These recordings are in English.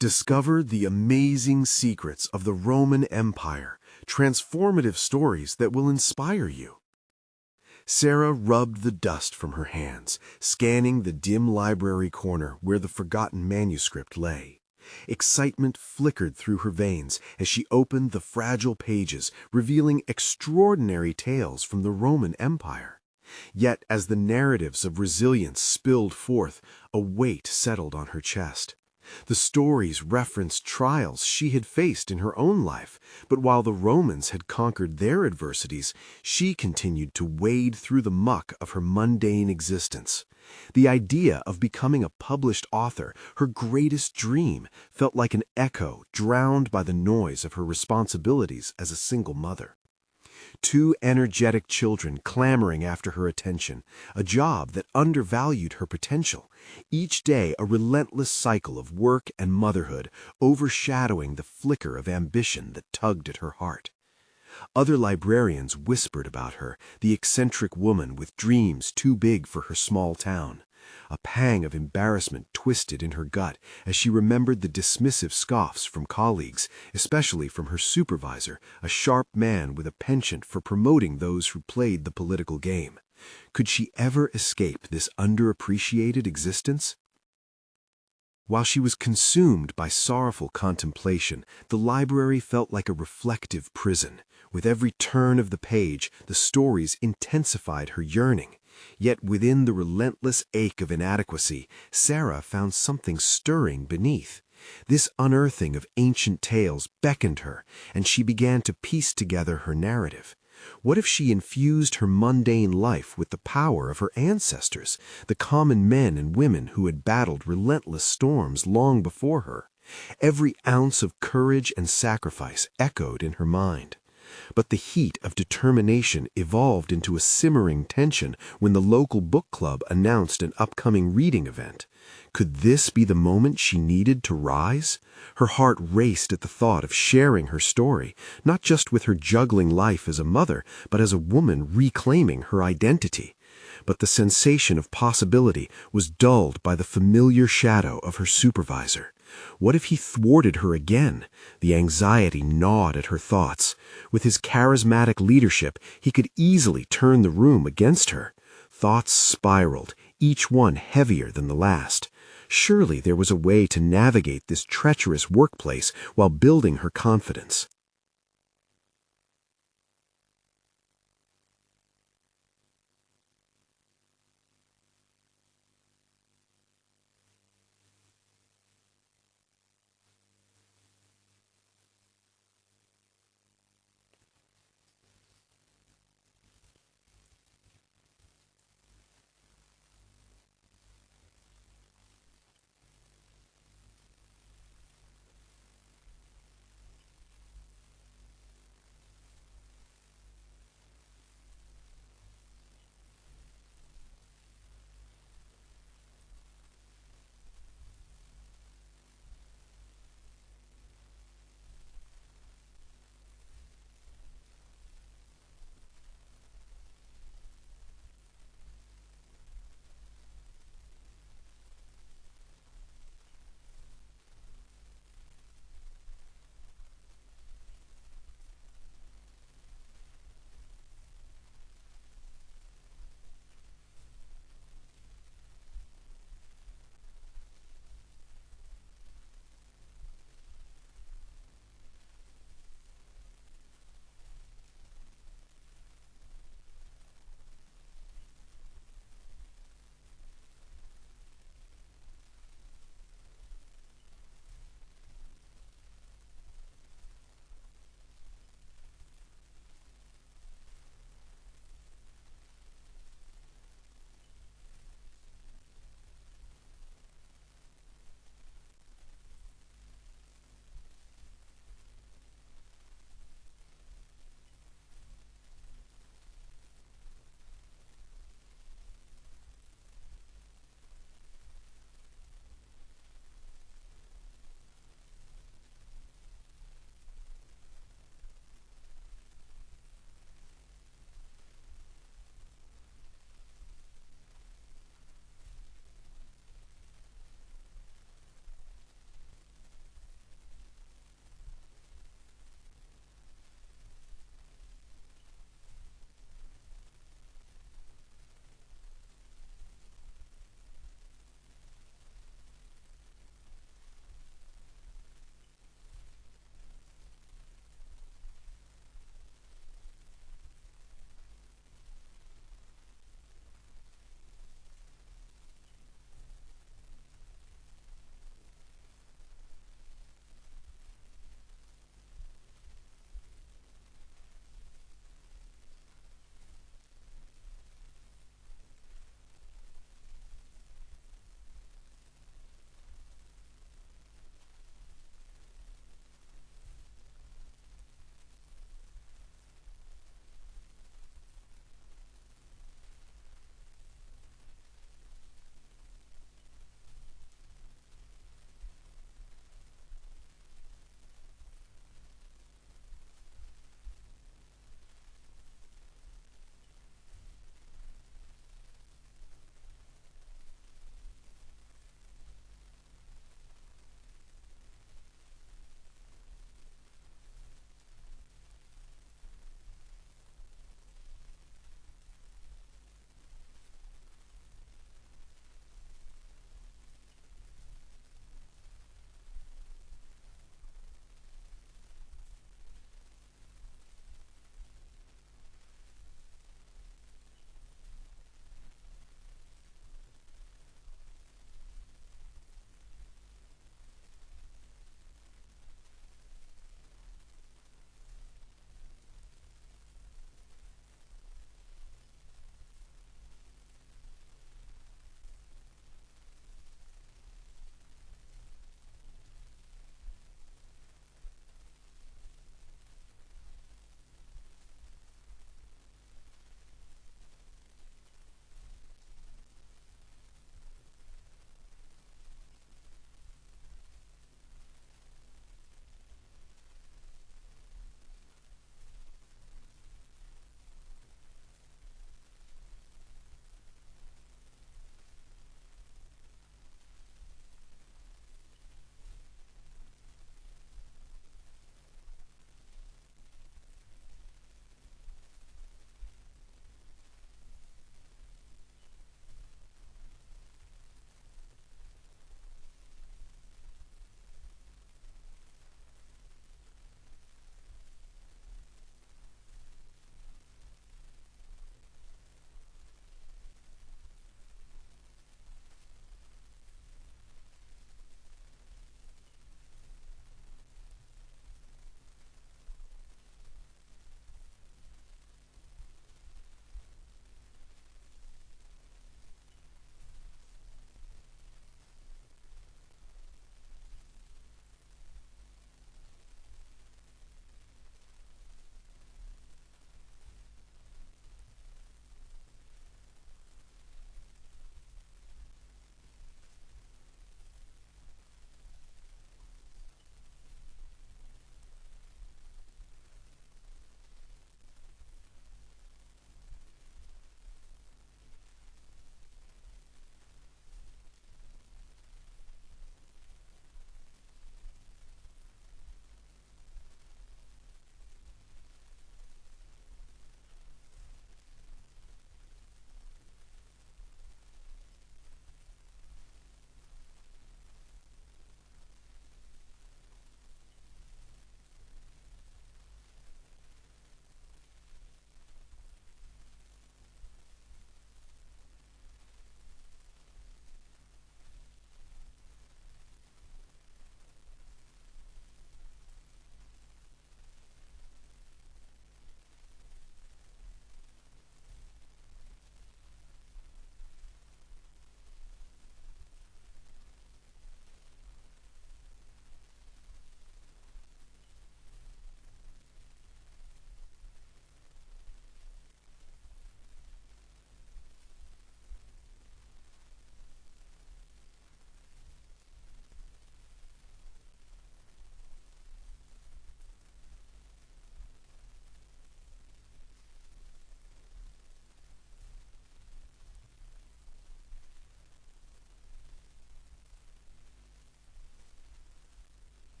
Discover the amazing secrets of the Roman Empire, transformative stories that will inspire you. Sarah rubbed the dust from her hands, scanning the dim library corner where the forgotten manuscript lay. Excitement flickered through her veins as she opened the fragile pages, revealing extraordinary tales from the Roman Empire. Yet, as the narratives of resilience spilled forth, a weight settled on her chest. The stories referenced trials she had faced in her own life, but while the Romans had conquered their adversities, she continued to wade through the muck of her mundane existence. The idea of becoming a published author, her greatest dream, felt like an echo drowned by the noise of her responsibilities as a single mother. Two energetic children clamoring after her attention, a job that undervalued her potential, each day a relentless cycle of work and motherhood overshadowing the flicker of ambition that tugged at her heart. Other librarians whispered about her, the eccentric woman with dreams too big for her small town. A pang of embarrassment twisted in her gut as she remembered the dismissive scoffs from colleagues, especially from her supervisor, a sharp man with a penchant for promoting those who played the political game. Could she ever escape this underappreciated existence? While she was consumed by sorrowful contemplation, the library felt like a reflective prison. With every turn of the page, the stories intensified her yearning. Yet within the relentless ache of inadequacy, Sarah found something stirring beneath. This unearthing of ancient tales beckoned her, and she began to piece together her narrative. What if she infused her mundane life with the power of her ancestors, the common men and women who had battled relentless storms long before her? Every ounce of courage and sacrifice echoed in her mind. But the heat of determination evolved into a simmering tension when the local book club announced an upcoming reading event. Could this be the moment she needed to rise? Her heart raced at the thought of sharing her story, not just with her juggling life as a mother, but as a woman reclaiming her identity. But the sensation of possibility was dulled by the familiar shadow of her supervisor. What if he thwarted her again? The anxiety gnawed at her thoughts. With his charismatic leadership, he could easily turn the room against her. Thoughts spiraled, each one heavier than the last. Surely there was a way to navigate this treacherous workplace while building her confidence.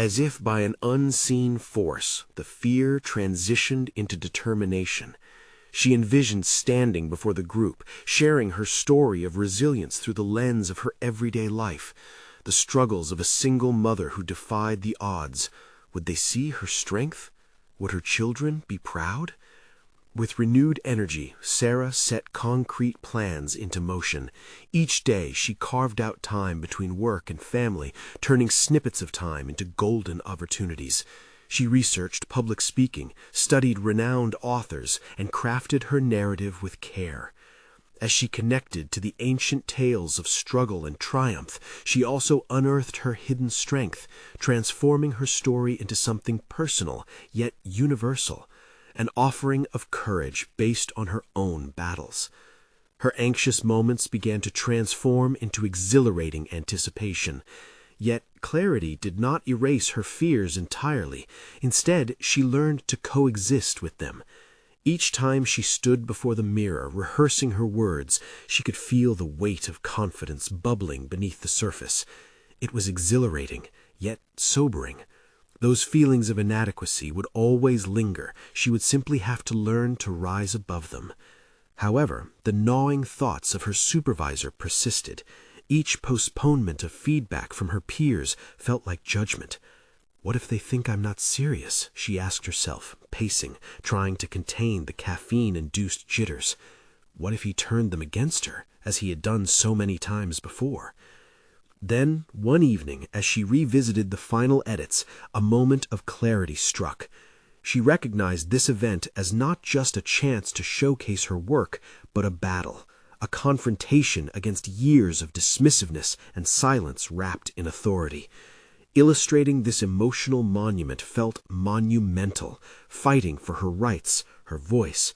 As if by an unseen force, the fear transitioned into determination. She envisioned standing before the group, sharing her story of resilience through the lens of her everyday life, the struggles of a single mother who defied the odds. Would they see her strength? Would her children be proud? With renewed energy, Sarah set concrete plans into motion. Each day she carved out time between work and family, turning snippets of time into golden opportunities. She researched public speaking, studied renowned authors, and crafted her narrative with care. As she connected to the ancient tales of struggle and triumph, she also unearthed her hidden strength, transforming her story into something personal yet universal, an offering of courage based on her own battles. Her anxious moments began to transform into exhilarating anticipation. Yet clarity did not erase her fears entirely. Instead, she learned to coexist with them. Each time she stood before the mirror, rehearsing her words, she could feel the weight of confidence bubbling beneath the surface. It was exhilarating, yet sobering. Those feelings of inadequacy would always linger. She would simply have to learn to rise above them. However, the gnawing thoughts of her supervisor persisted. Each postponement of feedback from her peers felt like judgment. What if they think I'm not serious? She asked herself, pacing, trying to contain the caffeine-induced jitters. What if he turned them against her, as he had done so many times before? Then, one evening, as she revisited the final edits, a moment of clarity struck. She recognized this event as not just a chance to showcase her work, but a battle, a confrontation against years of dismissiveness and silence wrapped in authority. Illustrating this emotional monument felt monumental, fighting for her rights, her voice.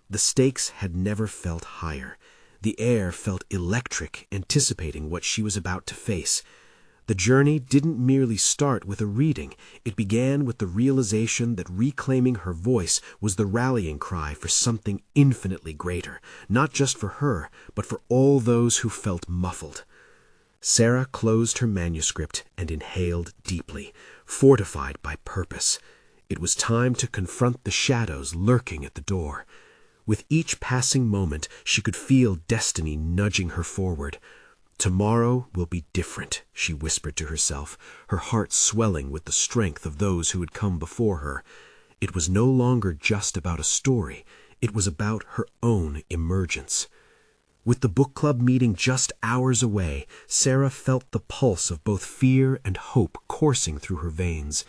The stakes had never felt higher. The air felt electric, anticipating what she was about to face. The journey didn't merely start with a reading. It began with the realization that reclaiming her voice was the rallying cry for something infinitely greater, not just for her, but for all those who felt muffled. Sarah closed her manuscript and inhaled deeply, fortified by purpose. It was time to confront the shadows lurking at the door. With each passing moment, she could feel destiny nudging her forward. Tomorrow will be different, she whispered to herself, her heart swelling with the strength of those who had come before her. It was no longer just about a story. It was about her own emergence. With the book club meeting just hours away, Sarah felt the pulse of both fear and hope coursing through her veins.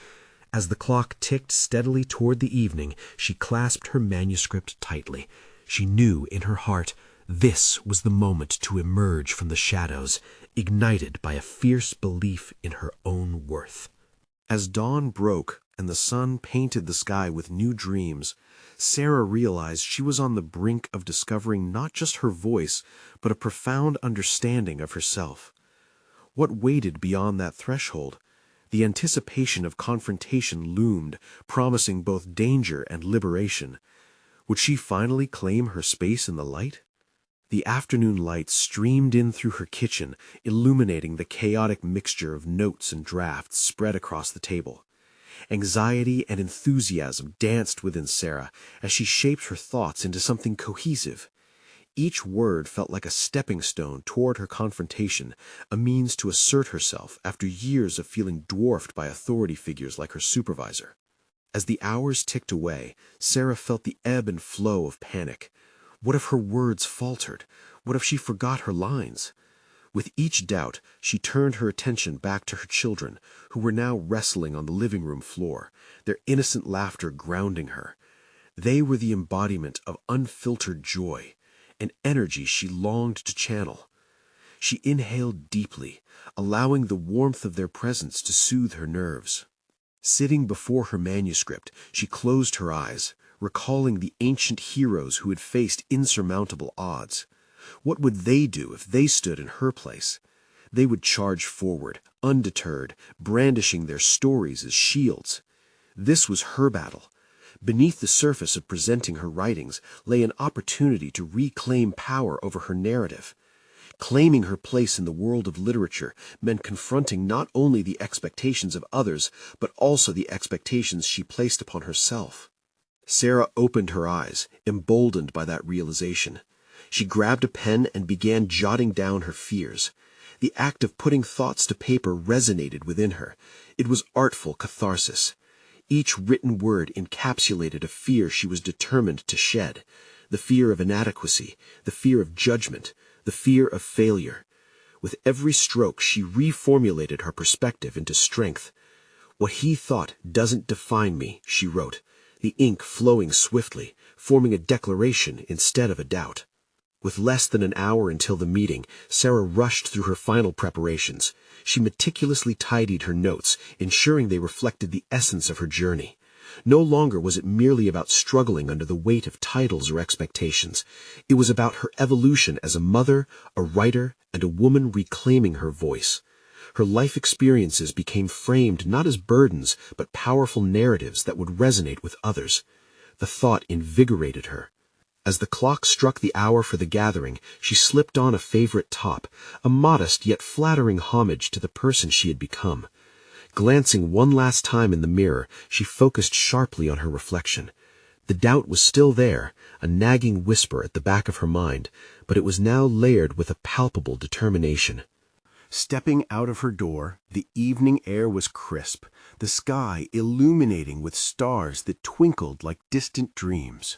As the clock ticked steadily toward the evening, she clasped her manuscript tightly. She knew in her heart this was the moment to emerge from the shadows, ignited by a fierce belief in her own worth. As dawn broke and the sun painted the sky with new dreams, Sarah realized she was on the brink of discovering not just her voice, but a profound understanding of herself. What waited beyond that threshold? The anticipation of confrontation loomed, promising both danger and liberation. Would she finally claim her space in the light? The afternoon light streamed in through her kitchen, illuminating the chaotic mixture of notes and drafts spread across the table. Anxiety and enthusiasm danced within Sarah as she shaped her thoughts into something cohesive. Each word felt like a stepping stone toward her confrontation, a means to assert herself after years of feeling dwarfed by authority figures like her supervisor. As the hours ticked away, Sarah felt the ebb and flow of panic. What if her words faltered? What if she forgot her lines? With each doubt, she turned her attention back to her children, who were now wrestling on the living room floor, their innocent laughter grounding her. They were the embodiment of unfiltered joy, an energy she longed to channel. She inhaled deeply, allowing the warmth of their presence to soothe her nerves. Sitting before her manuscript, she closed her eyes, recalling the ancient heroes who had faced insurmountable odds. What would they do if they stood in her place? They would charge forward, undeterred, brandishing their stories as shields. This was her battle. Beneath the surface of presenting her writings lay an opportunity to reclaim power over her narrative. Claiming her place in the world of literature meant confronting not only the expectations of others, but also the expectations she placed upon herself. Sarah opened her eyes, emboldened by that realization. She grabbed a pen and began jotting down her fears. The act of putting thoughts to paper resonated within her. It was artful catharsis. Each written word encapsulated a fear she was determined to shed. The fear of inadequacy, the fear of judgment, the fear of failure. With every stroke, she reformulated her perspective into strength. "What he thought doesn't define me," she wrote, the ink flowing swiftly, forming a declaration instead of a doubt. With less than an hour until the meeting, Sarah rushed through her final preparations. She meticulously tidied her notes, ensuring they reflected the essence of her journey. No longer was it merely about struggling under the weight of titles or expectations. It was about her evolution as a mother, a writer, and a woman reclaiming her voice. Her life experiences became framed not as burdens, but powerful narratives that would resonate with others. The thought invigorated her. As the clock struck the hour for the gathering, she slipped on a favorite top, a modest yet flattering homage to the person she had become. Glancing one last time in the mirror, she focused sharply on her reflection. The doubt was still there, a nagging whisper at the back of her mind, but it was now layered with a palpable determination. Stepping out of her door, the evening air was crisp, the sky illuminating with stars that twinkled like distant dreams.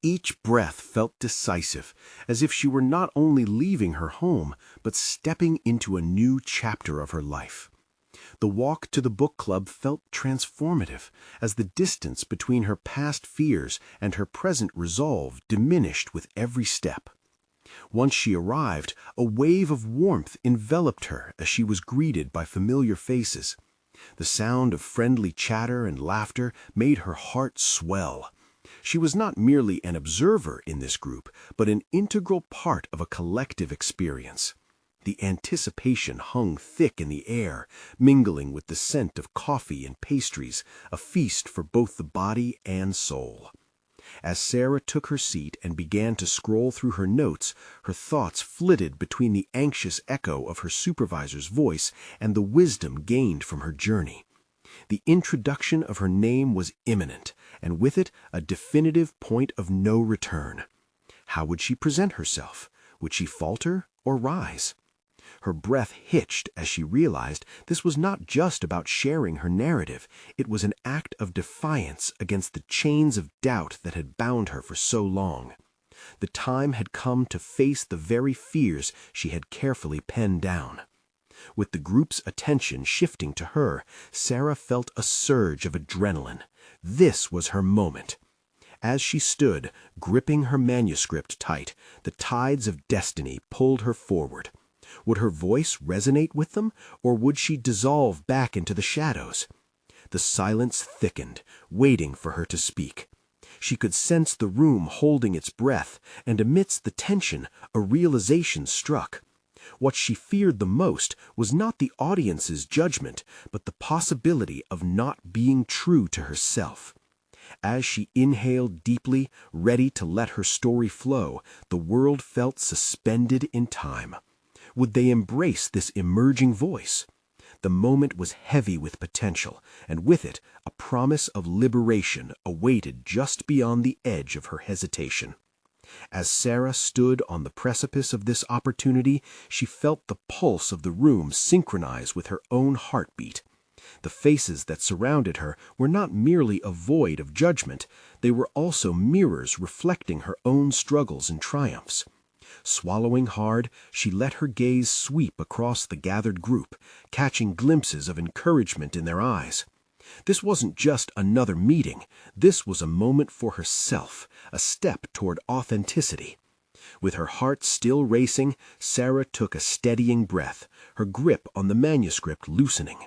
Each breath felt decisive, as if she were not only leaving her home, but stepping into a new chapter of her life. The walk to the book club felt transformative, as the distance between her past fears and her present resolve diminished with every step. Once she arrived, a wave of warmth enveloped her as she was greeted by familiar faces. The sound of friendly chatter and laughter made her heart swell. She was not merely an observer in this group, but an integral part of a collective experience. The anticipation hung thick in the air, mingling with the scent of coffee and pastries, a feast for both the body and soul. As Sarah took her seat and began to scroll through her notes, her thoughts flitted between the anxious echo of her supervisor's voice and the wisdom gained from her journey. The introduction of her name was imminent, and with it a definitive point of no return. How would she present herself? Would she falter or rise? Her breath hitched as she realized this was not just about sharing her narrative. It was an act of defiance against the chains of doubt that had bound her for so long. The time had come to face the very fears she had carefully penned down. With the group's attention shifting to her, Sarah felt a surge of adrenaline. This was her moment. As she stood, gripping her manuscript tight, the tides of destiny pulled her forward. Would her voice resonate with them, or would she dissolve back into the shadows? The silence thickened, waiting for her to speak. She could sense the room holding its breath, and amidst the tension, a realization struck. What she feared the most was not the audience's judgment, but the possibility of not being true to herself. As she inhaled deeply, ready to let her story flow, the world felt suspended in time. Would they embrace this emerging voice? The moment was heavy with potential, and with it a promise of liberation awaited just beyond the edge of her hesitation. As Sarah stood on the precipice of this opportunity, she felt the pulse of the room synchronize with her own heartbeat. The faces that surrounded her were not merely a void of judgment, they were also mirrors reflecting her own struggles and triumphs. Swallowing hard, she let her gaze sweep across the gathered group, catching glimpses of encouragement in their eyes. This wasn't just another meeting. This was a moment for herself, a step toward authenticity. With her heart still racing, Sarah took a steadying breath, her grip on the manuscript loosening.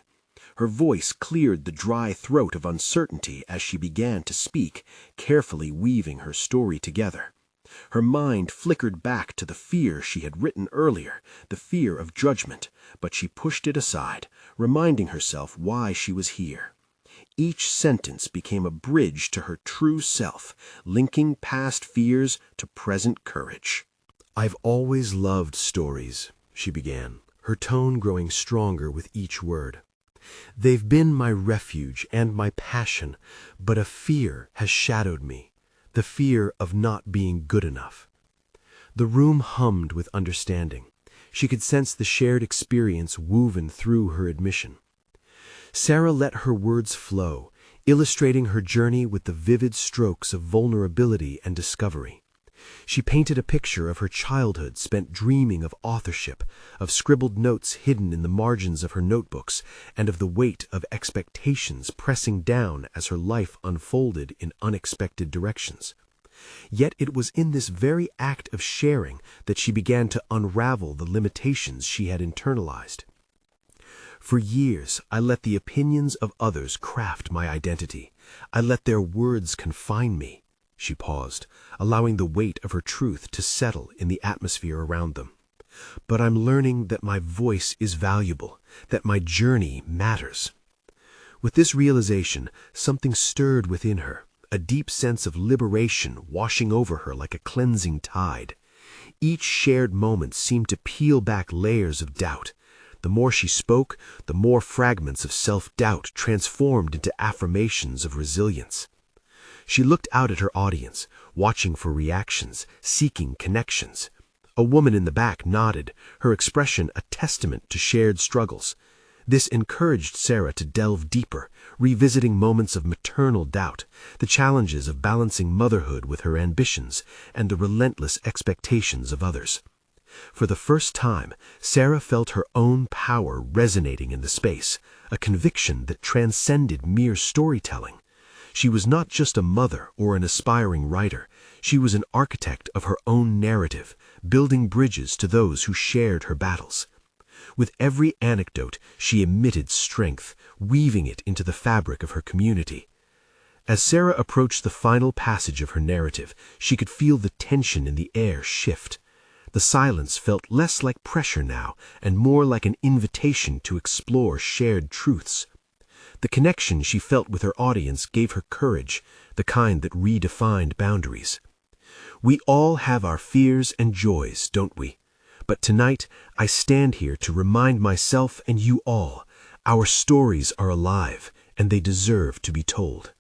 Her voice cleared the dry throat of uncertainty as she began to speak, carefully weaving her story together. Her mind flickered back to the fear she had written earlier, the fear of judgment, but she pushed it aside, reminding herself why she was here. Each sentence became a bridge to her true self, linking past fears to present courage. I've always loved stories, she began, her tone growing stronger with each word. They've been my refuge and my passion, but a fear has shadowed me, the fear of not being good enough. The room hummed with understanding. She could sense the shared experience woven through her admission. Sarah let her words flow, illustrating her journey with the vivid strokes of vulnerability and discovery. She painted a picture of her childhood spent dreaming of authorship, of scribbled notes hidden in the margins of her notebooks, and of the weight of expectations pressing down as her life unfolded in unexpected directions. Yet it was in this very act of sharing that she began to unravel the limitations she had internalized. For years, I let the opinions of others craft my identity. I let their words confine me. She paused, allowing the weight of her truth to settle in the atmosphere around them. But I'm learning that my voice is valuable, that my journey matters. With this realization, something stirred within her, a deep sense of liberation washing over her like a cleansing tide. Each shared moment seemed to peel back layers of doubt. The more she spoke, the more fragments of self-doubt transformed into affirmations of resilience. She looked out at her audience, watching for reactions, seeking connections. A woman in the back nodded, her expression a testament to shared struggles. This encouraged Sarah to delve deeper, revisiting moments of maternal doubt, the challenges of balancing motherhood with her ambitions, and the relentless expectations of others. For the first time, Sarah felt her own power resonating in the space, a conviction that transcended mere storytelling. She was not just a mother or an aspiring writer. She was an architect of her own narrative, building bridges to those who shared her battles. With every anecdote, she emitted strength, weaving it into the fabric of her community. As Sarah approached the final passage of her narrative, she could feel the tension in the air shift. The silence felt less like pressure now, and more like an invitation to explore shared truths. The connection she felt with her audience gave her courage, the kind that redefined boundaries. We all have our fears and joys, don't we? But tonight, I stand here to remind myself and you all, our stories are alive, and they deserve to be told.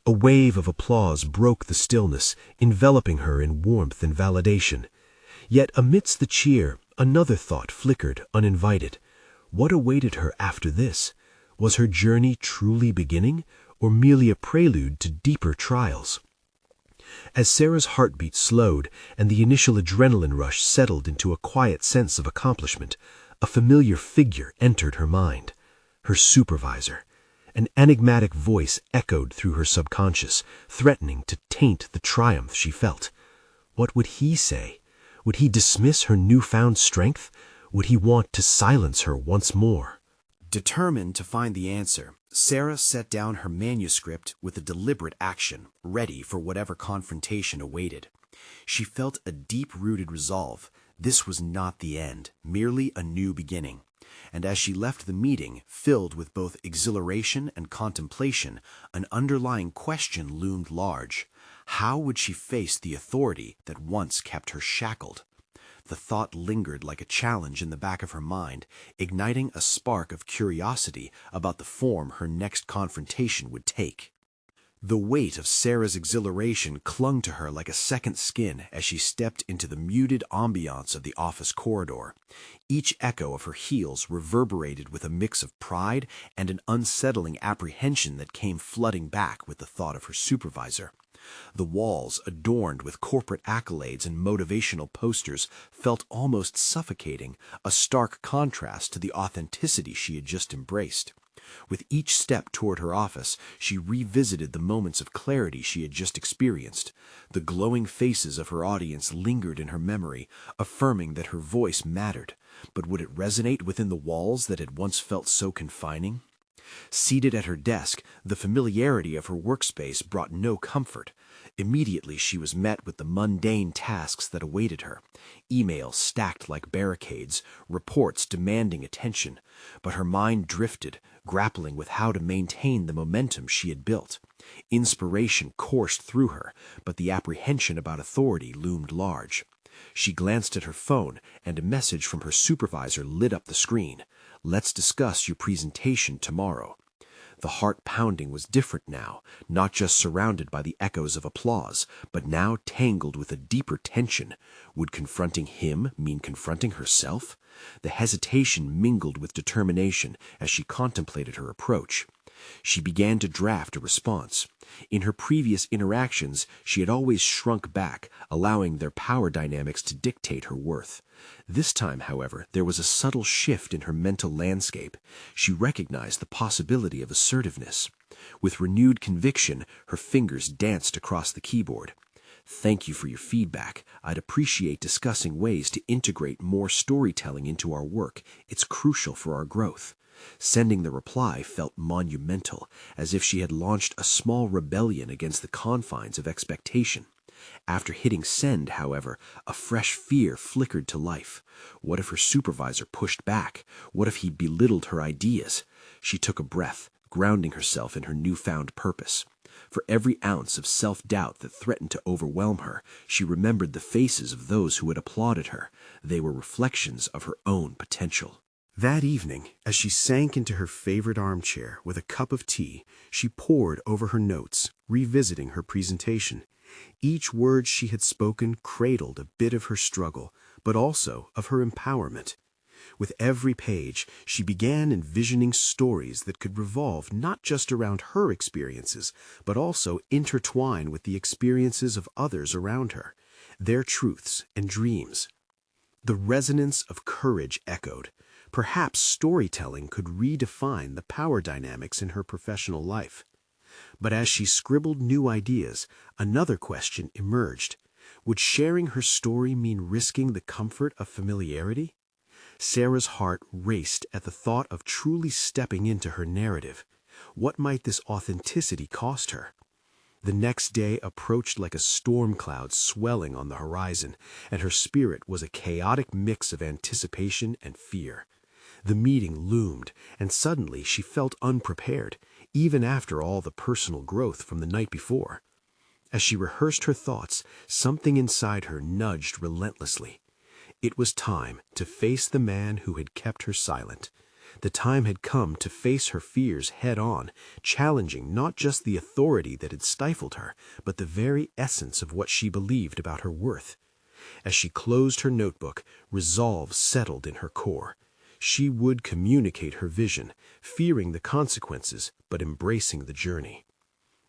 A wave of applause broke the stillness, enveloping her in warmth and validation. Yet amidst the cheer, another thought flickered uninvited. What awaited her after this? Was her journey truly beginning, or merely a prelude to deeper trials? As Sarah's heartbeat slowed and the initial adrenaline rush settled into a quiet sense of accomplishment, a familiar figure entered her mind. Her supervisor. An enigmatic voice echoed through her subconscious, threatening to taint the triumph she felt. What would he say? Would he dismiss her newfound strength? Would he want to silence her once more? Determined to find the answer, Sarah set down her manuscript with a deliberate action, ready for whatever confrontation awaited. She felt a deep-rooted resolve. This was not the end, merely a new beginning. And as she left the meeting, filled with both exhilaration and contemplation, an underlying question loomed large. How would she face the authority that once kept her shackled? The thought lingered like a challenge in the back of her mind, igniting a spark of curiosity about the form her next confrontation would take. The weight of Sarah's exhilaration clung to her like a second skin as she stepped into the muted ambiance of the office corridor. Each echo of her heels reverberated with a mix of pride and an unsettling apprehension that came flooding back with the thought of her supervisor. The walls, adorned with corporate accolades and motivational posters, felt almost suffocating, a stark contrast to the authenticity she had just embraced. With each step toward her office, she revisited the moments of clarity she had just experienced. The glowing faces of her audience lingered in her memory, affirming that her voice mattered. But would it resonate within the walls that had once felt so confining? Seated at her desk, the familiarity of her workspace brought no comfort. Immediately she was met with the mundane tasks that awaited her. Emails stacked like barricades, reports demanding attention. But her mind drifted, grappling with how to maintain the momentum she had built. Inspiration coursed through her, but the apprehension about authority loomed large. She glanced at her phone, and a message from her supervisor lit up the screen. "Let's discuss your presentation tomorrow." The heart pounding was different now, not just surrounded by the echoes of applause, but now tangled with a deeper tension. Would confronting him mean confronting herself? The hesitation mingled with determination as she contemplated her approach. She began to draft a response. In her previous interactions, she had always shrunk back, allowing their power dynamics to dictate her worth. This time, however, there was a subtle shift in her mental landscape. She recognized the possibility of assertiveness. With renewed conviction, her fingers danced across the keyboard. "Thank you for your feedback. I'd appreciate discussing ways to integrate more storytelling into our work. It's crucial for our growth." Sending the reply felt monumental, as if she had launched a small rebellion against the confines of expectation. After hitting send, however, a fresh fear flickered to life. What if her supervisor pushed back? What if he belittled her ideas? She took a breath, grounding herself in her newfound purpose. For every ounce of self-doubt that threatened to overwhelm her, she remembered the faces of those who had applauded her. They were reflections of her own potential. That evening, as she sank into her favorite armchair with a cup of tea, she pored over her notes, revisiting her presentation. Each word she had spoken cradled a bit of her struggle, but also of her empowerment. With every page, she began envisioning stories that could revolve not just around her experiences, but also intertwine with the experiences of others around her, their truths and dreams. The resonance of courage echoed. Perhaps storytelling could redefine the power dynamics in her professional life. But as she scribbled new ideas, another question emerged. Would sharing her story mean risking the comfort of familiarity? Sarah's heart raced at the thought of truly stepping into her narrative. What might this authenticity cost her? The next day approached like a storm cloud swelling on the horizon, and her spirit was a chaotic mix of anticipation and fear. The meeting loomed, and suddenly she felt unprepared, even after all the personal growth from the night before. As she rehearsed her thoughts, something inside her nudged relentlessly. It was time to face the man who had kept her silent. The time had come to face her fears head-on, challenging not just the authority that had stifled her, but the very essence of what she believed about her worth. As she closed her notebook, resolve settled in her core. She would communicate her vision, fearing the consequences, but embracing the journey.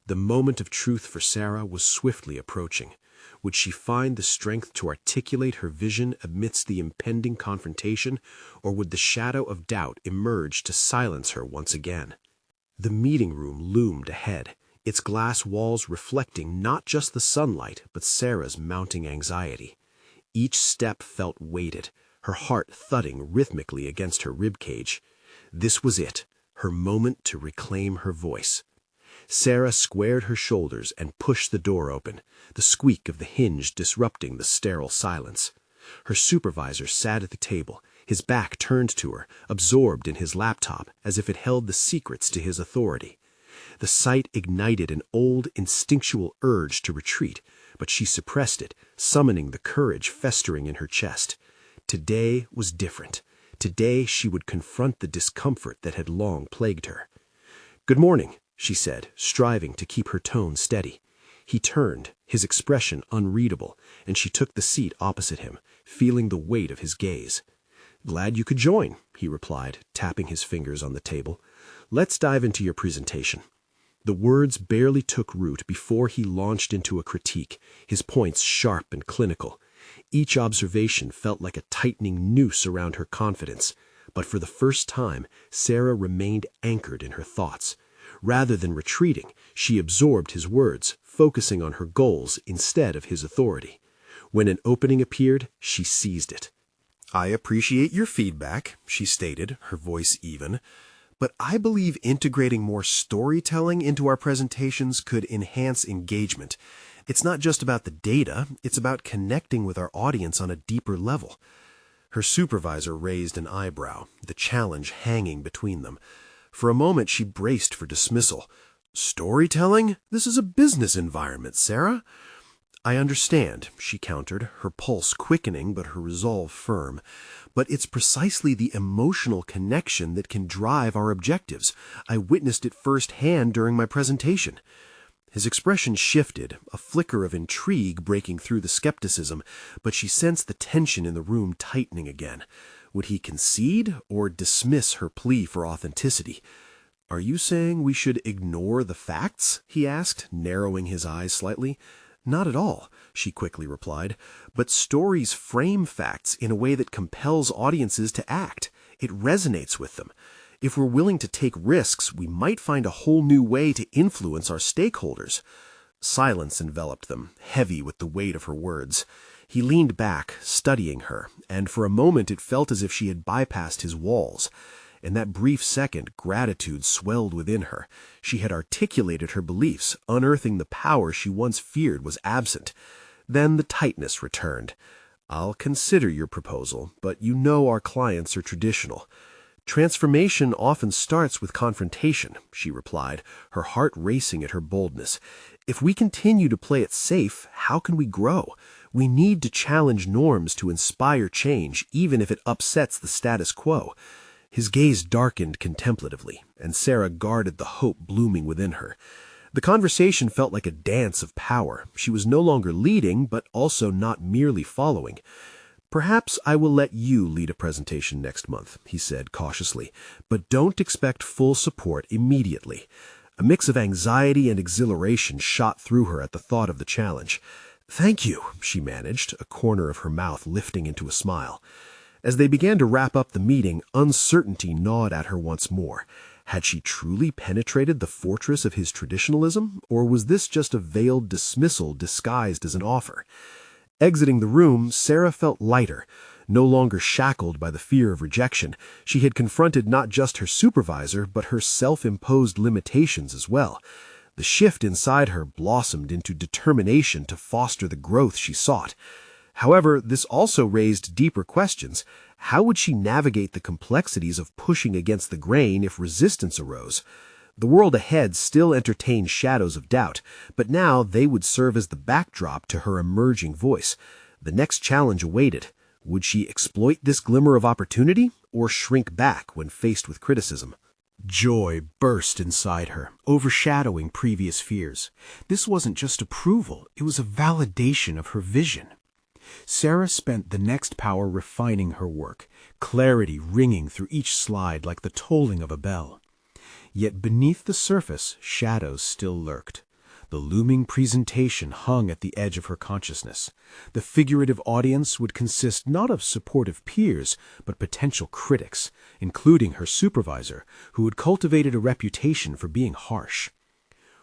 The moment of truth for Sarah was swiftly approaching. Would she find the strength to articulate her vision amidst the impending confrontation, or would the shadow of doubt emerge to silence her once again? The meeting room loomed ahead, its glass walls reflecting not just the sunlight, but Sarah's mounting anxiety. Each step felt weighted, her heart thudding rhythmically against her ribcage. This was it, her moment to reclaim her voice. Sarah squared her shoulders and pushed the door open, the squeak of the hinge disrupting the sterile silence. Her supervisor sat at the table, his back turned to her, absorbed in his laptop as if it held the secrets to his authority. The sight ignited an old, instinctual urge to retreat, but she suppressed it, summoning the courage festering in her chest. Today was different. Today she would confront the discomfort that had long plagued her. "Good morning," she said, striving to keep her tone steady. He turned, his expression unreadable, and she took the seat opposite him, feeling the weight of his gaze. "Glad you could join," he replied, tapping his fingers on the table. "Let's dive into your presentation." The words barely took root before he launched into a critique, his points sharp and clinical. Each observation felt like a tightening noose around her confidence, but for the first time, Sarah remained anchored in her thoughts. Rather than retreating, she absorbed his words, focusing on her goals instead of his authority. When an opening appeared, she seized it. "I appreciate your feedback," she stated, her voice even, "but I believe integrating more storytelling into our presentations could enhance engagement. It's not just about the data, it's about connecting with our audience on a deeper level." Her supervisor raised an eyebrow, the challenge hanging between them. For a moment she braced for dismissal. "Storytelling? This is a business environment, Sarah." I understand, she countered, her pulse quickening but her resolve firm. But it's precisely the emotional connection that can drive our objectives. I witnessed it firsthand during my presentation. His expression shifted, a flicker of intrigue breaking through the skepticism, but she sensed the tension in the room tightening again. Would he concede or dismiss her plea for authenticity? "Are you saying we should ignore the facts?" he asked, narrowing his eyes slightly. "Not at all," she quickly replied, "but stories frame facts in a way that compels audiences to act. It resonates with them. If we're willing to take risks, we might find a whole new way to influence our stakeholders." Silence enveloped them, heavy with the weight of her words. He leaned back, studying her, and for a moment it felt as if she had bypassed his walls. In that brief second, gratitude swelled within her. She had articulated her beliefs, unearthing the power she once feared was absent. Then the tightness returned. "I'll consider your proposal, but you know our clients are traditional." "Transformation often starts with confrontation," she replied, her heart racing at her boldness. "If we continue to play it safe, how can we grow? We need to challenge norms to inspire change, even if it upsets the status quo." His gaze darkened contemplatively, and Sarah guarded the hope blooming within her. The conversation felt like a dance of power. She was no longer leading, but also not merely following. "Perhaps I will let you lead a presentation next month," he said cautiously, "but don't expect full support immediately." A mix of anxiety and exhilaration shot through her at the thought of the challenge. "Thank you," she managed, a corner of her mouth lifting into a smile. As they began to wrap up the meeting, uncertainty gnawed at her once more. Had she truly penetrated the fortress of his traditionalism, or was this just a veiled dismissal disguised as an offer? Exiting the room, Sarah felt lighter. No longer shackled by the fear of rejection, she had confronted not just her supervisor, but her self-imposed limitations as well. The shift inside her blossomed into determination to foster the growth she sought. However, this also raised deeper questions. How would she navigate the complexities of pushing against the grain if resistance arose? The world ahead still entertained shadows of doubt, but now they would serve as the backdrop to her emerging voice. The next challenge awaited. Would she exploit this glimmer of opportunity, or shrink back when faced with criticism? Joy burst inside her, overshadowing previous fears. This wasn't just approval, it was a validation of her vision. Sarah spent the next hour refining her work, clarity ringing through each slide like the tolling of a bell. Yet beneath the surface, shadows still lurked. The looming presentation hung at the edge of her consciousness. The figurative audience would consist not of supportive peers, but potential critics, including her supervisor, who had cultivated a reputation for being harsh.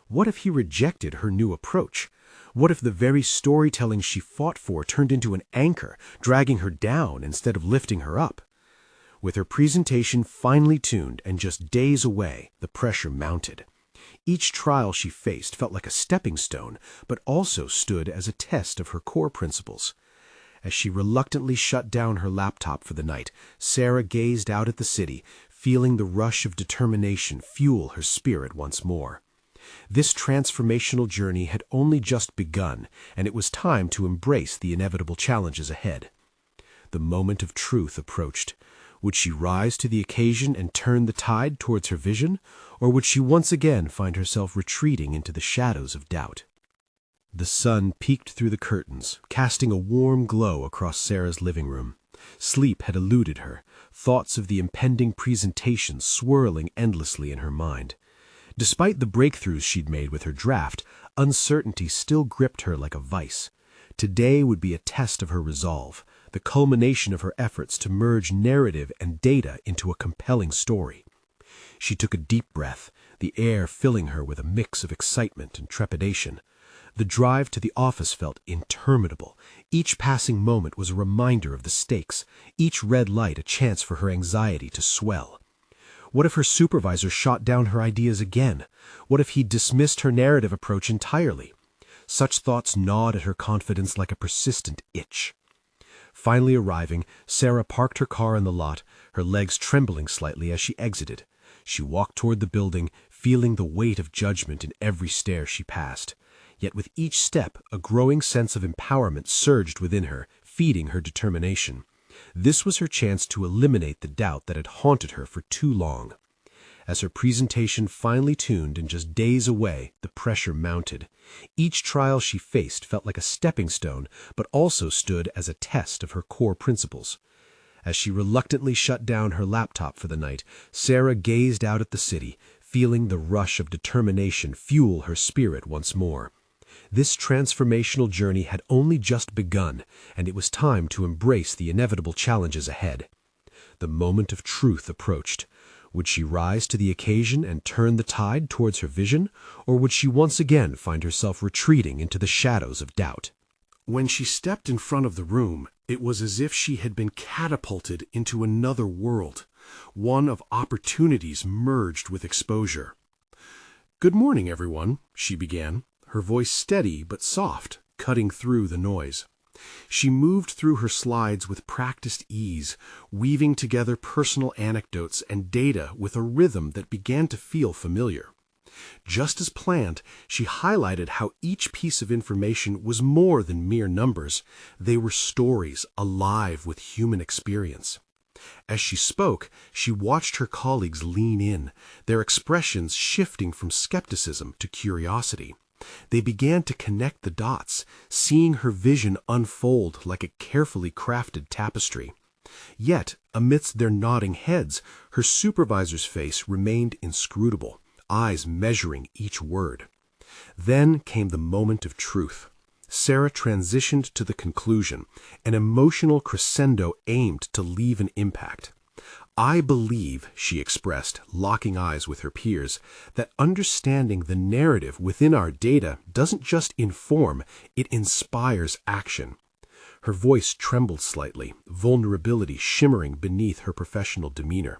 What if he rejected her new approach? What if the very storytelling she fought for turned into an anchor, dragging her down instead of lifting her up? With her presentation finely tuned and just days away, the pressure mounted. Each trial she faced felt like a stepping stone, but also stood as a test of her core principles. As she reluctantly shut down her laptop for the night, Sarah gazed out at the city, feeling the rush of determination fuel her spirit once more. This transformational journey had only just begun, and it was time to embrace the inevitable challenges ahead. The moment of truth approached. Would she rise to the occasion and turn the tide towards her vision, or would she once again find herself retreating into the shadows of doubt? The sun peeked through the curtains, casting a warm glow across Sarah's living room. Sleep had eluded her, thoughts of the impending presentation swirling endlessly in her mind. Despite the breakthroughs she'd made with her draft, uncertainty still gripped her like a vice. Today would be a test of her resolve, the culmination of her efforts to merge narrative and data into a compelling story. She took a deep breath, the air filling her with a mix of excitement and trepidation. The drive to the office felt interminable. Each passing moment was a reminder of the stakes, each red light a chance for her anxiety to swell. What if her supervisor shot down her ideas again? What if he dismissed her narrative approach entirely? Such thoughts gnawed at her confidence like a persistent itch. Finally arriving, Sarah parked her car in the lot, her legs trembling slightly as she exited. She walked toward the building, feeling the weight of judgment in every stair she passed. Yet with each step, a growing sense of empowerment surged within her, feeding her determination. This was her chance to eliminate the doubt that had haunted her for too long. As her presentation finally tuned and just days away, the pressure mounted. Each trial she faced felt like a stepping stone, but also stood as a test of her core principles. As she reluctantly shut down her laptop for the night, Sarah gazed out at the city, feeling the rush of determination fuel her spirit once more. This transformational journey had only just begun, and it was time to embrace the inevitable challenges ahead. The moment of truth approached. Would she rise to the occasion and turn the tide towards her vision, or would she once again find herself retreating into the shadows of doubt? When she stepped in front of the room, it was as if she had been catapulted into another world, one of opportunities merged with exposure. "Good morning, everyone," she began, her voice steady but soft, cutting through the noise. She moved through her slides with practiced ease, weaving together personal anecdotes and data with a rhythm that began to feel familiar. Just as planned, she highlighted how each piece of information was more than mere numbers. They were stories alive with human experience. As she spoke, she watched her colleagues lean in, their expressions shifting from skepticism to curiosity. They began to connect the dots, seeing her vision unfold like a carefully crafted tapestry. Yet, amidst their nodding heads, her supervisor's face remained inscrutable, eyes measuring each word. Then came the moment of truth. Sarah transitioned to the conclusion, an emotional crescendo aimed to leave an impact. "I believe," she expressed, locking eyes with her peers, "that understanding the narrative within our data doesn't just inform, it inspires action." Her voice trembled slightly, vulnerability shimmering beneath her professional demeanor.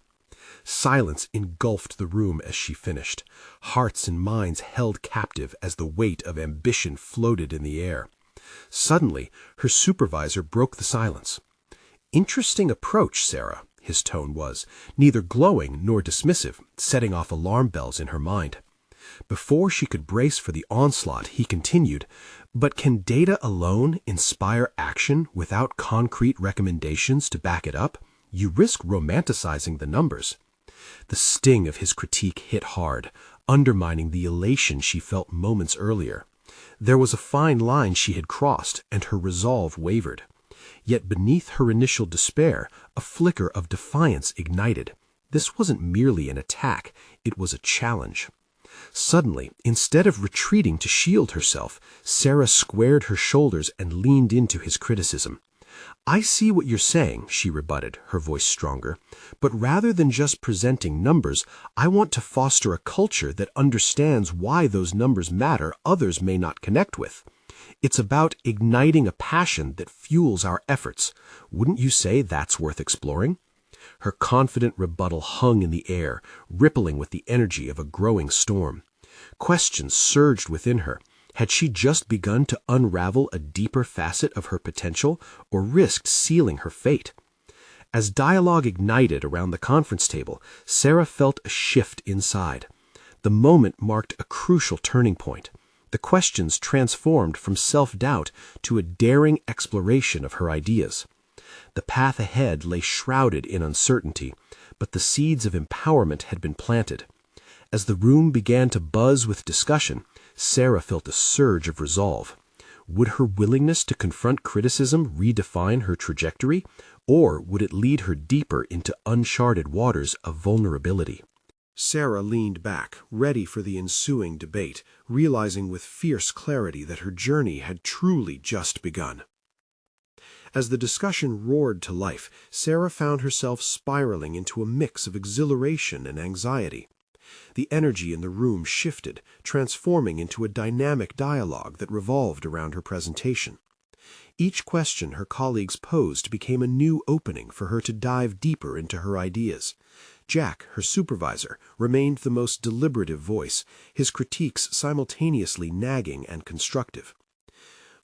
Silence engulfed the room as she finished, hearts and minds held captive as the weight of ambition floated in the air. Suddenly, her supervisor broke the silence. "Interesting approach, Sarah," his tone was, neither glowing nor dismissive, setting off alarm bells in her mind. Before she could brace for the onslaught, he continued, "But can data alone inspire action without concrete recommendations to back it up? You risk romanticizing the numbers." The sting of his critique hit hard, undermining the elation she felt moments earlier. There was a fine line she had crossed, and her resolve wavered. Yet beneath her initial despair, a flicker of defiance ignited. This wasn't merely an attack, it was a challenge. Suddenly, instead of retreating to shield herself, Sarah squared her shoulders and leaned into his criticism. "I see what you're saying," she rebutted, her voice stronger, "but rather than just presenting numbers, I want to foster a culture that understands why those numbers matter others may not connect with. It's about igniting a passion that fuels our efforts. Wouldn't you say that's worth exploring?" Her confident rebuttal hung in the air, rippling with the energy of a growing storm. Questions surged within her. Had she just begun to unravel a deeper facet of her potential, or risked sealing her fate? As dialogue ignited around the conference table, Sarah felt a shift inside. The moment marked a crucial turning point. The questions transformed from self-doubt to a daring exploration of her ideas. The path ahead lay shrouded in uncertainty, but the seeds of empowerment had been planted. As the room began to buzz with discussion, Sarah felt a surge of resolve. Would her willingness to confront criticism redefine her trajectory, or would it lead her deeper into uncharted waters of vulnerability? Sarah leaned back, ready for the ensuing debate, realizing with fierce clarity that her journey had truly just begun. As the discussion roared to life, Sarah found herself spiraling into a mix of exhilaration and anxiety. The energy in the room shifted, transforming into a dynamic dialogue that revolved around her presentation. Each question her colleagues posed became a new opening for her to dive deeper into her ideas. Jack, her supervisor, remained the most deliberative voice, his critiques simultaneously nagging and constructive.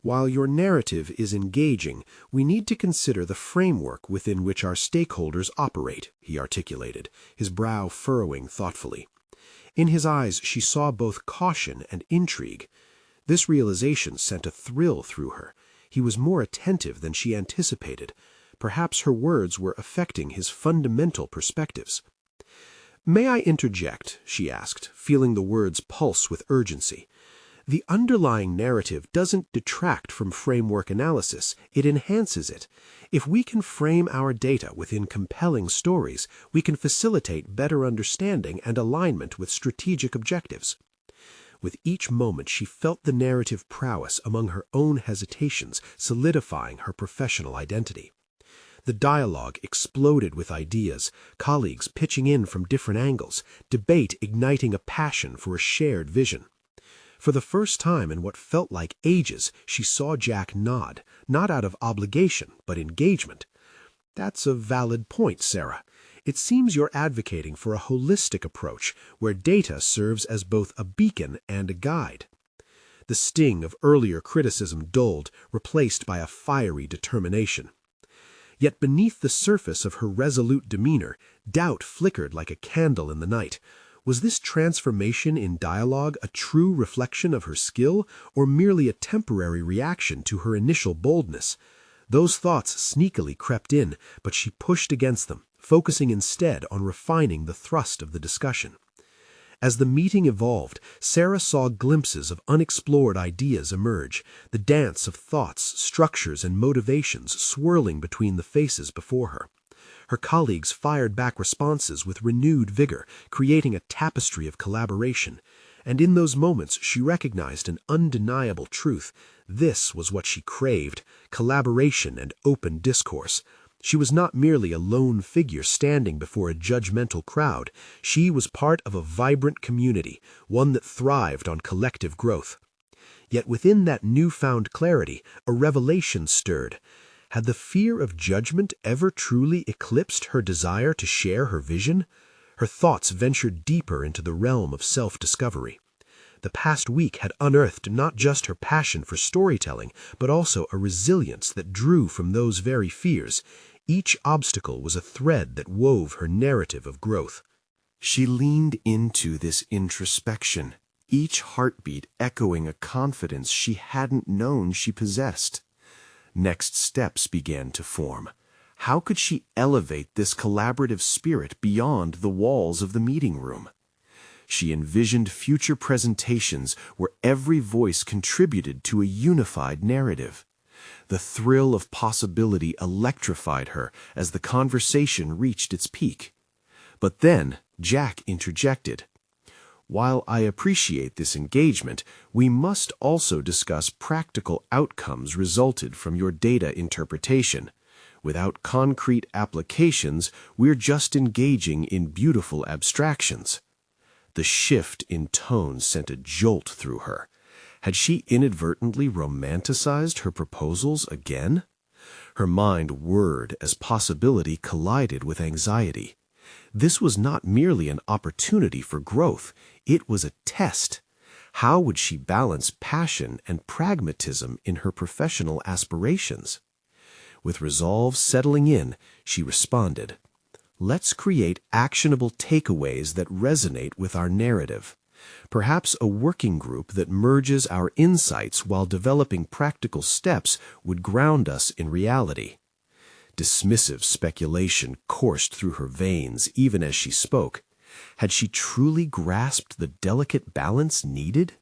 "While your narrative is engaging, we need to consider the framework within which our stakeholders operate," he articulated, his brow furrowing thoughtfully. In his eyes she saw both caution and intrigue. This realization sent a thrill through her. He was more attentive than she anticipated. Perhaps her words were affecting his fundamental perspectives. "May I interject?" she asked, feeling the words pulse with urgency. "The underlying narrative doesn't detract from framework analysis, it enhances it. If we can frame our data within compelling stories, we can facilitate better understanding and alignment with strategic objectives." With each moment she felt the narrative prowess among her own hesitations solidifying her professional identity. The dialogue exploded with ideas, colleagues pitching in from different angles, debate igniting a passion for a shared vision. For the first time in what felt like ages, she saw Jack nod, not out of obligation, but engagement. "That's a valid point, Sarah. It seems you're advocating for a holistic approach where data serves as both a beacon and a guide." The sting of earlier criticism dulled, replaced by a fiery determination. Yet beneath the surface of her resolute demeanor, doubt flickered like a candle in the night. Was this transformation in dialogue a true reflection of her skill, or merely a temporary reaction to her initial boldness? Those thoughts sneakily crept in, but she pushed against them, focusing instead on refining the thrust of the discussion. As the meeting evolved, Sarah saw glimpses of unexplored ideas emerge, the dance of thoughts, structures, and motivations swirling between the faces before her. Her colleagues fired back responses with renewed vigor, creating a tapestry of collaboration. And in those moments she recognized an undeniable truth. This was what she craved: collaboration and open discourse. She was not merely a lone figure standing before a judgmental crowd. She was part of a vibrant community, one that thrived on collective growth. Yet within that newfound clarity, a revelation stirred. Had the fear of judgment ever truly eclipsed her desire to share her vision? Her thoughts ventured deeper into the realm of self-discovery. The past week had unearthed not just her passion for storytelling, but also a resilience that drew from those very fears. Each obstacle was a thread that wove her narrative of growth. She leaned into this introspection, each heartbeat echoing a confidence she hadn't known she possessed. Next steps began to form. How could she elevate this collaborative spirit beyond the walls of the meeting room? She envisioned future presentations where every voice contributed to a unified narrative. The thrill of possibility electrified her as the conversation reached its peak. But then Jack interjected. "While I appreciate this engagement, we must also discuss practical outcomes resulted from your data interpretation. Without concrete applications, we're just engaging in beautiful abstractions." The shift in tone sent a jolt through her. Had she inadvertently romanticized her proposals again? Her mind whirred as possibility collided with anxiety. This was not merely an opportunity for growth, it was a test. How would she balance passion and pragmatism in her professional aspirations? With resolve settling in, she responded, "Let's create actionable takeaways that resonate with our narrative. Perhaps a working group that merges our insights while developing practical steps would ground us in reality." Dismissive speculation coursed through her veins even as she spoke. Had she truly grasped the delicate balance needed?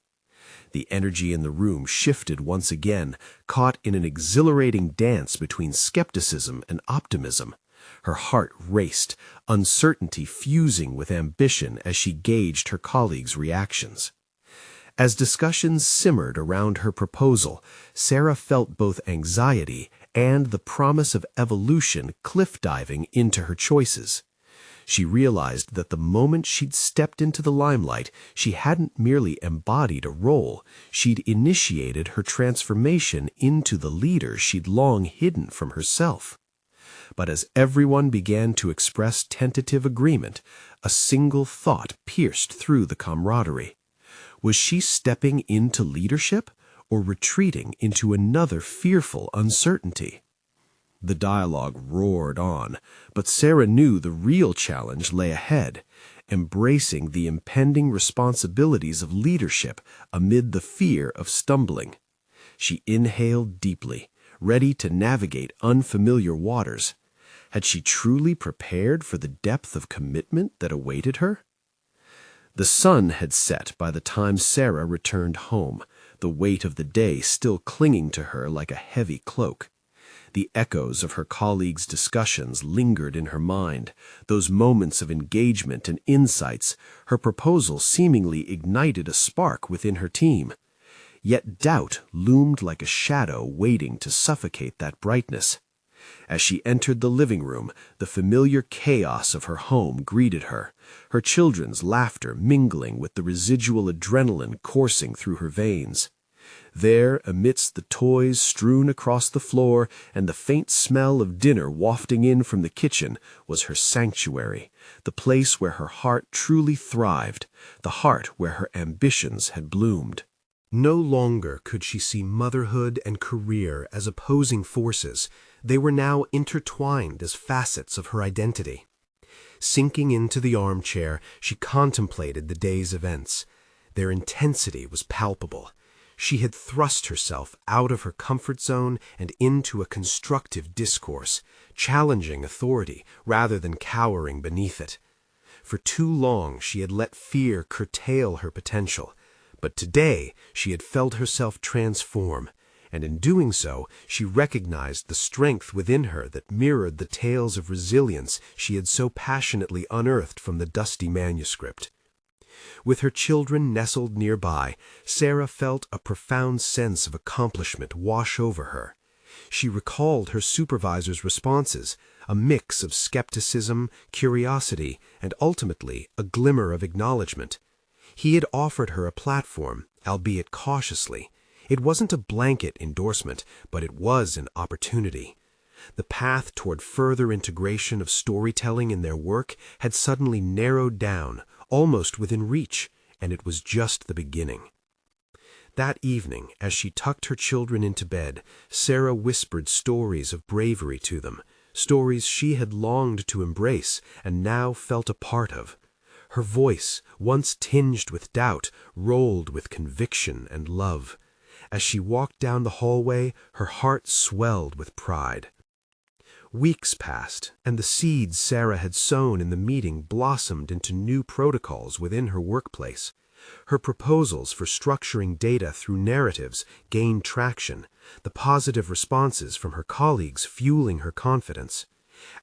The energy in the room shifted once again, caught in an exhilarating dance between skepticism and optimism. Her heart raced, uncertainty fusing with ambition as she gauged her colleagues' reactions. As discussions simmered around her proposal, Sarah felt both anxiety and the promise of evolution cliff-diving into her choices. She realized that the moment she'd stepped into the limelight, she hadn't merely embodied a role, she'd initiated her transformation into the leader she'd long hidden from herself. But as everyone began to express tentative agreement, a single thought pierced through the camaraderie. Was she stepping into leadership or retreating into another fearful uncertainty? The dialogue roared on, but Sarah knew the real challenge lay ahead. embracing the impending responsibilities of leadership amid the fear of stumbling. She inhaled deeply, ready to navigate unfamiliar waters. Had she truly prepared for the depth of commitment that awaited her? The sun had set by the time Sarah returned home, the weight of the day still clinging to her like a heavy cloak. The echoes of her colleagues' discussions lingered in her mind, those moments of engagement and insights. Her proposal seemingly ignited a spark within her team. Yet doubt loomed like a shadow waiting to suffocate that brightness. As she entered the living room, the familiar chaos of her home greeted her, her children's laughter mingling with the residual adrenaline coursing through her veins. There, amidst the toys strewn across the floor and the faint smell of dinner wafting in from the kitchen, was her sanctuary, the place where her heart truly thrived, the heart where her ambitions had bloomed. No longer could she see motherhood and career as opposing forces. They were now intertwined as facets of her identity. Sinking into the armchair, she contemplated the day's events. Their intensity was palpable. She had thrust herself out of her comfort zone and into a constructive discourse, challenging authority rather than cowering beneath it. For too long she had let fear curtail her potential, but today she had felt herself transform, and in doing so she recognized the strength within her that mirrored the tales of resilience she had so passionately unearthed from the dusty manuscript. With her children nestled nearby, Sarah felt a profound sense of accomplishment wash over her. She recalled her supervisor's responses, a mix of skepticism, curiosity, and ultimately a glimmer of acknowledgement. He had offered her a platform, albeit cautiously. It wasn't a blanket endorsement, but it was an opportunity. The path toward further integration of storytelling in their work had suddenly narrowed down, almost within reach, and it was just the beginning. That evening, as she tucked her children into bed, Sarah whispered stories of bravery to them, stories she had longed to embrace and now felt a part of. Her voice, once tinged with doubt, rolled with conviction and love. As she walked down the hallway, her heart swelled with pride. Weeks passed, and the seeds Sarah had sown in the meeting blossomed into new protocols within her workplace. Her proposals for structuring data through narratives gained traction, the positive responses from her colleagues fueling her confidence.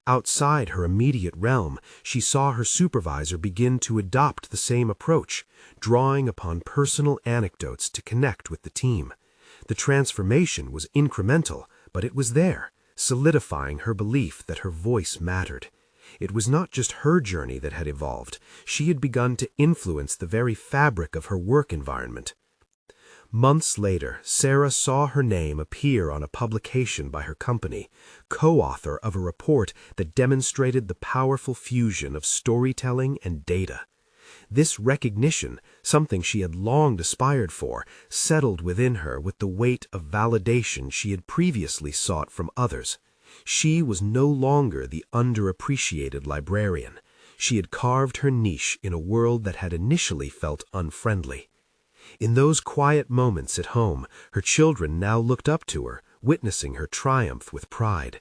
Outside her immediate realm, she saw her supervisor begin to adopt the same approach, drawing upon personal anecdotes to connect with the team. The transformation was incremental, but it was there, solidifying her belief that her voice mattered. It was not just her journey that had evolved. She had begun to influence the very fabric of her work environment. Months later, Sarah saw her name appear on a publication by her company, co-author of a report that demonstrated the powerful fusion of storytelling and data. This recognition, something she had long aspired for, settled within her with the weight of validation she had previously sought from others. She was no longer the underappreciated librarian. She had carved her niche in a world that had initially felt unfriendly. In those quiet moments at home, her children now looked up to her, witnessing her triumph with pride.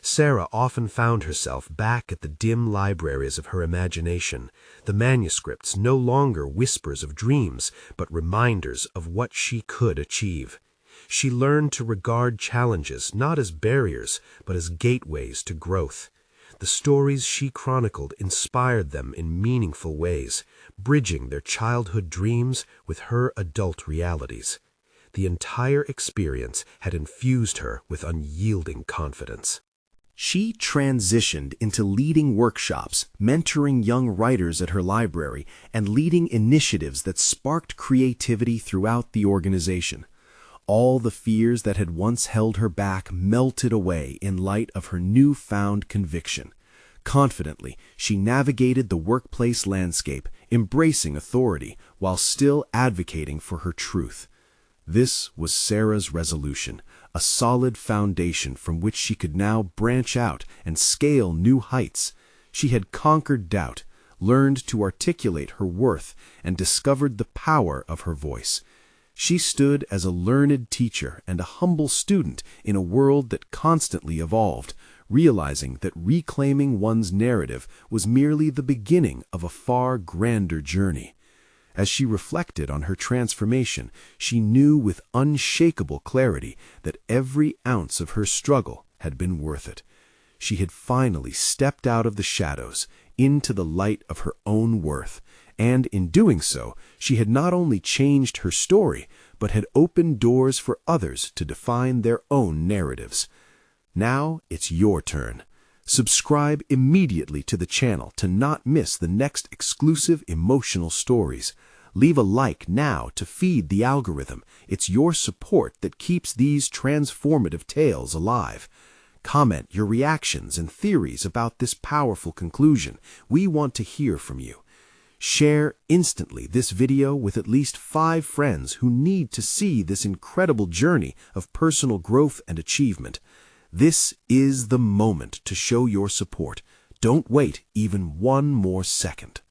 Sarah often found herself back at the dim libraries of her imagination, the manuscripts no longer whispers of dreams, but reminders of what she could achieve. She learned to regard challenges not as barriers, but as gateways to growth. The stories she chronicled inspired them in meaningful ways, bridging their childhood dreams with her adult realities. The entire experience had infused her with unyielding confidence. She transitioned into leading workshops, mentoring young writers at her library, and leading initiatives that sparked creativity throughout the organization. All the fears that had once held her back melted away in light of her newfound conviction. Confidently, she navigated the workplace landscape, embracing authority while still advocating for her truth. This was Sarah's resolution, a solid foundation from which she could now branch out and scale new heights. She had conquered doubt, learned to articulate her worth, and discovered the power of her voice. She stood as a learned teacher and a humble student in a world that constantly evolved, realizing that reclaiming one's narrative was merely the beginning of a far grander journey. As she reflected on her transformation, she knew with unshakable clarity that every ounce of her struggle had been worth it. She had finally stepped out of the shadows into the light of her own worth, and in doing so, she had not only changed her story, but had opened doors for others to define their own narratives. Now it's your turn. Subscribe immediately to the channel to not miss the next exclusive emotional stories. Leave a like now to feed the algorithm. It's your support that keeps these transformative tales alive. Comment your reactions and theories about this powerful conclusion. We want to hear from you. Share instantly this video with at least 5 friends who need to see this incredible journey of personal growth and achievement. This is the moment to show your support. Don't wait even one more second.